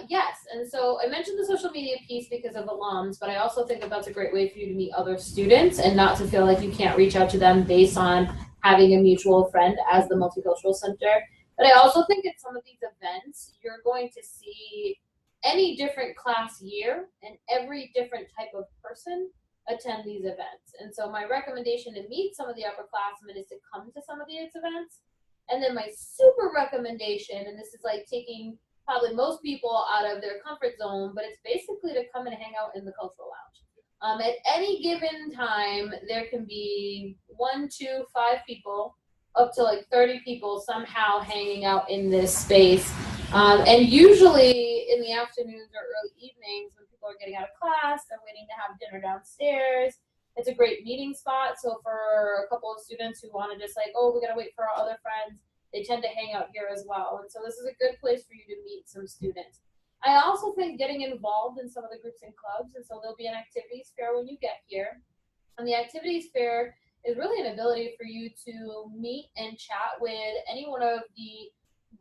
Yes, and so I mentioned the social media piece because of alums, but I also think that that's a great way for you to meet other students and not to feel like you can't reach out to them based on having a mutual friend as the Multicultural Center. But I also think at some of these events, you're going to see any different class year and every different type of person attend these events. And so my recommendation to meet some of the upperclassmen is to come to some of these events. And then my super recommendation, and this is like taking probably most people out of their comfort zone, but it's basically to come and hang out in the cultural lounge. At any given time, there can be 1, 2, 5 people up to like 30 people somehow hanging out in this space. And usually in the afternoons or early evenings when people are getting out of class, they're waiting to have dinner downstairs. It's a great meeting spot. So for a couple of students who want to just like, oh, we got to wait for our other friends, they tend to hang out here as well. And so this is a good place for you to meet some students. I also think getting involved in some of the groups and clubs, and so there'll be an activities fair when you get here. And the activities fair is really an ability for you to meet and chat with any one of the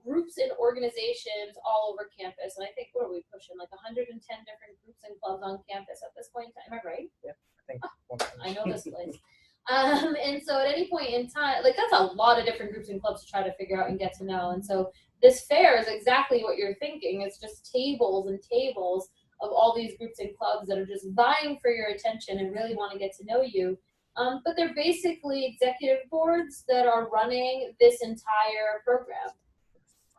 groups and organizations all over campus. And I think, what are we pushing, like 110 different groups and clubs on campus at this point in time, am I right? Yeah, I think. I know this place. And so at any point in time, like that's a lot of different groups and clubs to try to figure out and get to know. And so this fair is exactly what you're thinking. It's just tables and tables of all these groups and clubs that are just vying for your attention and really want to get to know you. But they're basically executive boards that are running this entire program.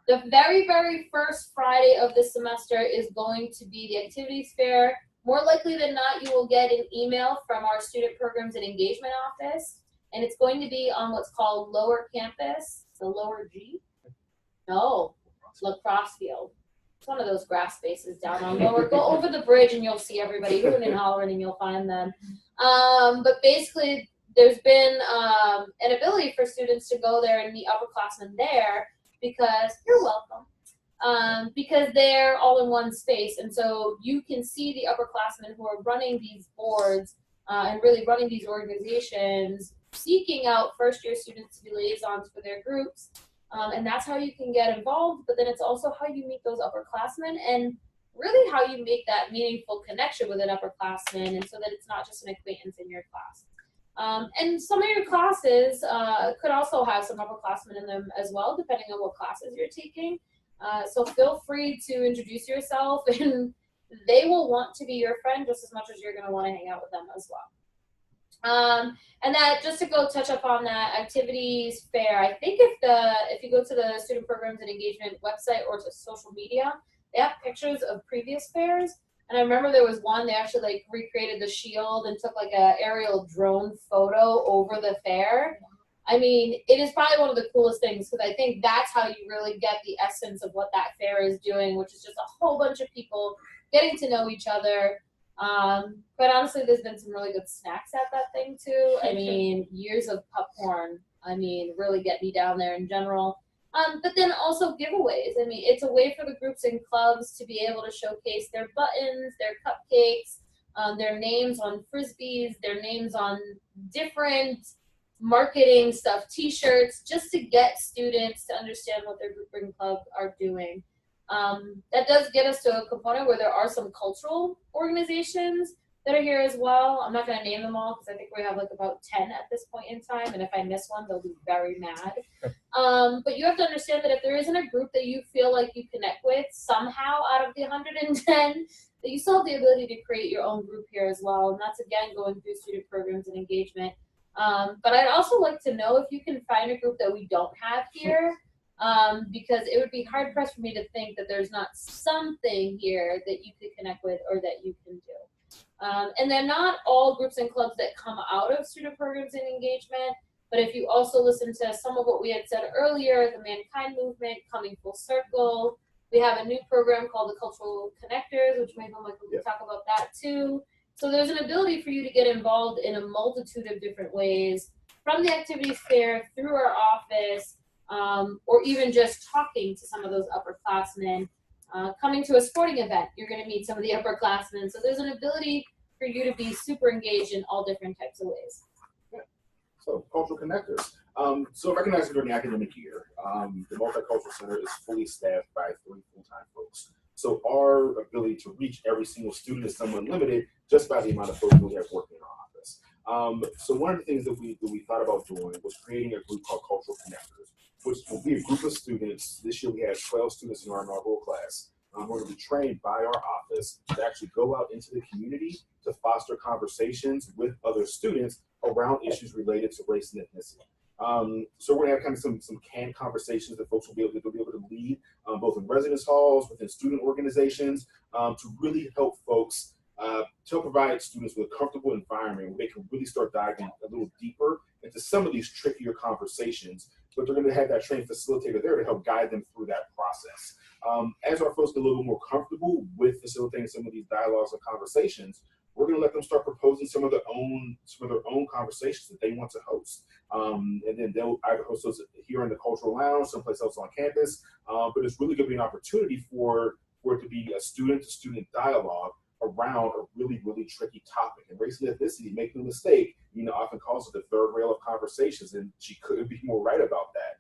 The very, very first Friday of the semester is going to be the activities fair. More likely than not, you will get an email from our student programs and engagement office, and it's going to be on what's called Lower Campus, the Lower G. No, lacrosse field. It's one of those grass spaces down on Lower. Go over the bridge and you'll see everybody hooting and hollering and you'll find them. But basically, there's been an ability for students to go there and meet upperclassmen there because, you're welcome, because they're all in one space. And so you can see the upperclassmen who are running these boards and really running these organizations, seeking out first-year students to be liaisons for their groups. And that's how you can get involved, but then it's also how you meet those upperclassmen and really how you make that meaningful connection with an upperclassman, and so that it's not just an acquaintance in your class. And some of your classes could also have some upperclassmen in them as well, depending on what classes you're taking. So feel free to introduce yourself, and they will want to be your friend just as much as you're going to want to hang out with them as well. And that, just to go touch up on that activities fair, I think if you go to the student programs and engagement website or to social media, they have pictures of previous fairs. And I remember there was one, they actually like recreated the shield and took like a aerial drone photo over the fair. I mean, it is probably one of the coolest things because I think that's how you really get the essence of what that fair is doing, which is just a whole bunch of people getting to know each other. But honestly, there's been some really good snacks at that thing too. I mean, years of popcorn, I mean, really get me down there in general. But then also giveaways. I mean, it's a way for the groups and clubs to be able to showcase their buttons, their cupcakes, their names on Frisbees, their names on different marketing stuff, t-shirts, just to get students to understand what their group and club are doing. That does get us to a component where there are some cultural organizations that are here as well. I'm not going to name them all because I think we have like about 10 at this point in time, and if I miss one, they'll be very mad. But you have to understand that if there isn't a group that you feel like you connect with somehow out of the 110, that you still have the ability to create your own group here as well, and that's again going through student programs and engagement. But I'd also like to know if you can find a group that we don't have here, because it would be hard pressed for me to think that there's not something here that you could connect with or that you can do. And they're not all groups and clubs that come out of student programs and engagement, but if you also listen to some of what we had said earlier, the Mankind Movement coming full circle, we have a new program called the Cultural Connectors, which maybe Michael can talk about that too. So there's an ability for you to get involved in a multitude of different ways, from the activities fair, through our office, or even just talking to some of those upperclassmen. Coming to a sporting event, you're going to meet some of the upperclassmen. So there's an ability for you to be super engaged in all different types of ways. Yeah. So cultural connectors. So recognizing during the academic year, the Multicultural Center is fully staffed by 3 full-time folks. So our ability to reach every single student is somewhat limited just by the amount of folks we have working in our office. So one of the things that we thought about doing was creating a group called Cultural Connectors, which will be a group of students. This year we had 12 students in our inaugural class. We're going to be trained by our office to actually go out into the community to foster conversations with other students around issues related to race and ethnicity. So we're going to have kind of some canned conversations that folks will be able to lead, both in residence halls, within student organizations, to really help folks, to provide students with a comfortable environment where they can really start diving a little deeper into some of these trickier conversations, but they're going to have that trained facilitator there to help guide them through that process. As our folks get a little bit more comfortable with facilitating some of these dialogues and conversations, we're going to let them start proposing some of their own conversations that they want to host. And then they'll either host those here in the cultural lounge, someplace else on campus. But it's really going to be an opportunity for it to be a student-to-student dialogue around a really, really tricky topic. And race and ethnicity, make no mistake, often calls it the third rail of conversations, and she couldn't be more right about that.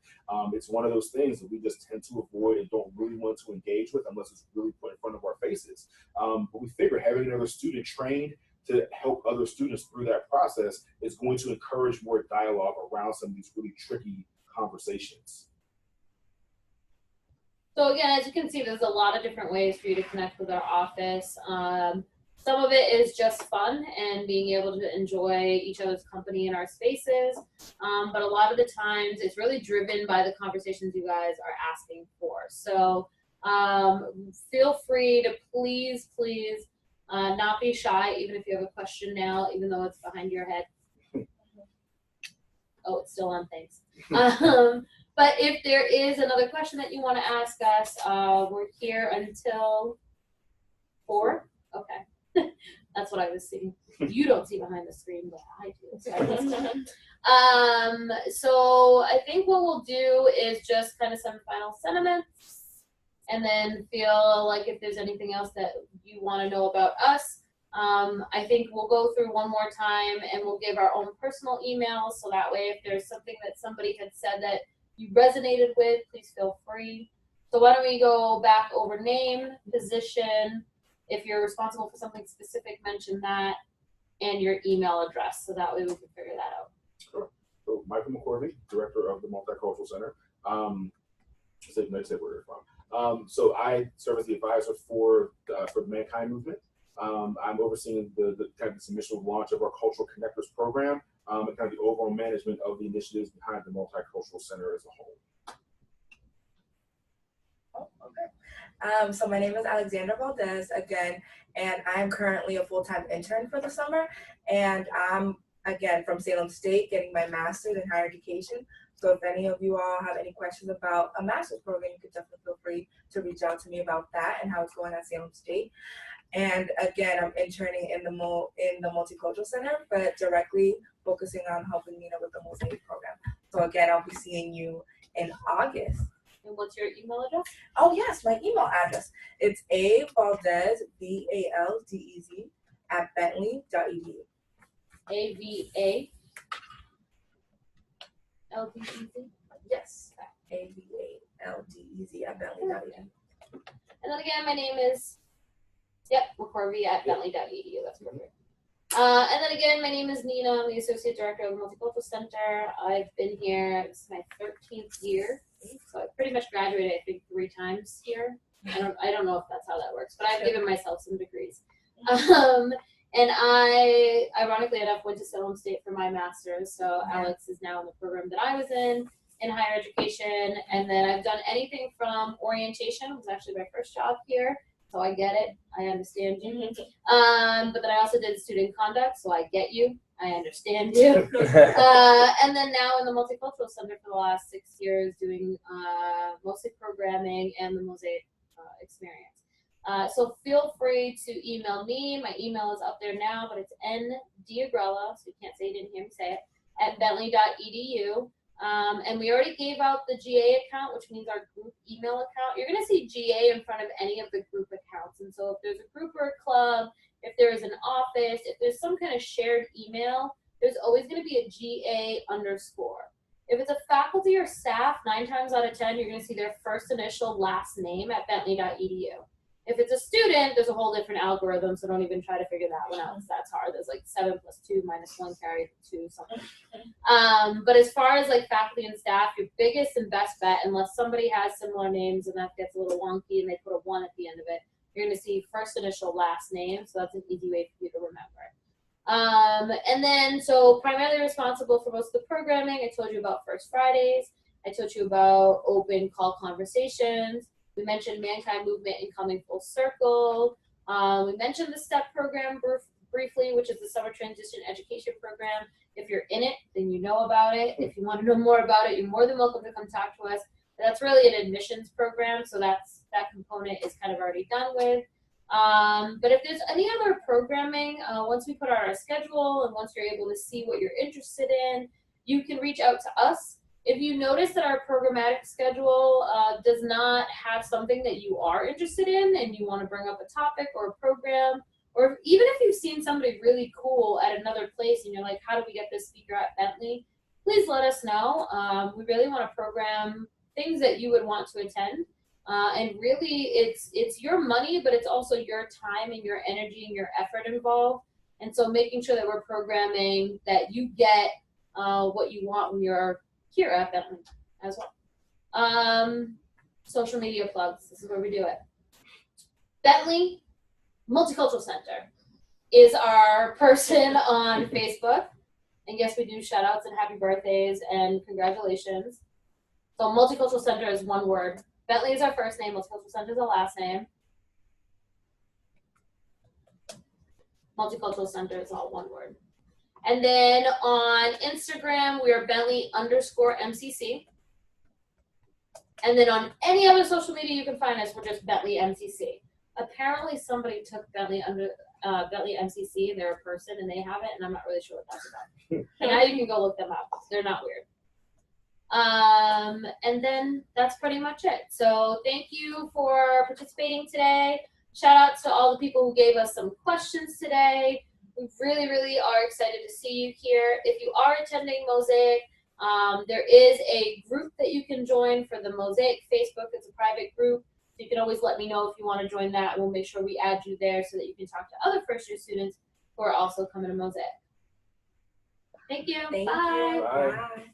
It's one of those things that we just tend to avoid and don't really want to engage with unless it's really put in front of our faces. But we figure having another student trained to help other students through that process is going to encourage more dialogue around some of these really tricky conversations. So again, as you can see, there's a lot of different ways for you to connect with our office. Some of it is just fun and being able to enjoy each other's company in our spaces. But a lot of the times it's really driven by the conversations you guys are asking for. So feel free to please not be shy, even if you have a question now, even though it's behind your head. Oh, it's still on, thanks. But if there is another question that you want to ask us, we're here until 4. Okay. That's what I was seeing. You don't see behind the screen, but I do. So I think what we'll do is just kind of some final sentiments, and then feel like if there's anything else that you want to know about us. I think we'll go through one more time and we'll give our own personal emails, so that way if there's something that somebody had said that you resonated with, please feel free. So why don't we go back over name, position, if you're responsible for something specific, mention that, and your email address, so that way we can figure that out. Sure. So Michael McCorvey, Director of the Multicultural Center. Let's say where you're from. So I serve as the advisor for the Mankind Movement. I'm overseeing the kind of this initial launch of our Cultural Connectors program, and kind of the overall management of the initiatives behind the Multicultural Center as a whole. Oh, okay. So my name is Alexandra Valdez again, and I'm currently a full-time intern for the summer, and I'm again from Salem State getting my master's in higher education. So if any of you all have any questions about a master's program, you could definitely feel free to reach out to me about that and how it's going at Salem State. And again, I'm interning in the Multicultural Center, but directly focusing on helping Nina with the Mosaic program. So again, I'll be seeing you in August. And what's your email address? Oh yes, my email address. It's avaldez, VALDEZ, @bentley.edu. AVALDEZ? Yes, AVALDEZ @bentley.edu. And then again, my name is McCorvey @bentley.edu. That's perfect. And then again, my name is Nina. I'm the Associate Director of the Multicultural Center. I've been here, this is my 13th year. So I pretty much graduated, I think, 3 times here. I don't know if that's how that works, but I've given myself some degrees. And I, ironically enough, went to Salem State for my master's. So Alex is now in the program that I was in higher education. And then I've done anything from orientation, it was actually my first job here. So I get it. I understand you. But then I also did student conduct, so I get you. I understand you. And then now in the Multicultural Center for the last 6 years, doing mostly programming and the Mosaic Experience. So feel free to email me. My email is up there now, but it's ndiagrella, so you can't say you didn't hear me say it, @bentley.edu. And we already gave out the GA account, which means our group email account. You're going to see GA in front of any of the group accounts. And so if there's a group or a club, if there is an office, if there's some kind of shared email, there's always going to be a GA_. If it's a faculty or staff, 9 times out of 10, you're going to see their first initial last name @bentley.edu. If it's a student, there's a whole different algorithm, so don't even try to figure that one out, because that's hard. There's like 7 + 2 - 1 carry 2 something. But as far as like faculty and staff, your biggest and best bet, unless somebody has similar names and that gets a little wonky and they put a 1 at the end of it, you're going to see first initial last name, so that's an easy way for you to remember. And then, so primarily responsible for most of the programming. I told you about First Fridays. I told you about open call conversations. We mentioned Mankind Movement and Coming Full Circle. We mentioned the STEP program briefly, which is the Summer Transition Education Program. If you're in it, then you know about it. If you want to know more about it, you're more than welcome to come talk to us. That's really an admissions program, so that component is kind of already done with. But if there's any other programming, once we put out our schedule and once you're able to see what you're interested in, you can reach out to us. If you notice that our programmatic schedule does not have something that you are interested in and you want to bring up a topic or a program, or even if you've seen somebody really cool at another place and you're like, how do we get this speaker at Bentley? Please let us know. We really want to program things that you would want to attend. And really, it's your money, but it's also your time and your energy and your effort involved. And so making sure that we're programming that you get what you want when you're here at Bentley as well. Social media plugs. This is where we do it. Bentley Multicultural Center is our person on Facebook. And yes, we do shout outs and happy birthdays and congratulations. So Multicultural Center is one word. Bentley is our first name. Multicultural Center is our last name. Multicultural Center is all one word. And then on Instagram, we are Bentley_MCC. And then on any other social media you can find us, we're just Bentley MCC. Apparently somebody took Bentley MCC and they're a person and they have it, and I'm not really sure what that's about. And now you can go look them up. They're not weird. And then that's pretty much it. So thank you for participating today. Shout out to all the people who gave us some questions today. We really, really are excited to see you here. If you are attending Mosaic, there is a group that you can join for the Mosaic Facebook. It's a private group. You can always let me know if you want to join that, and we'll make sure we add you there so that you can talk to other first-year students who are also coming to Mosaic. Thank you. Thank Bye. you. Bye. Bye.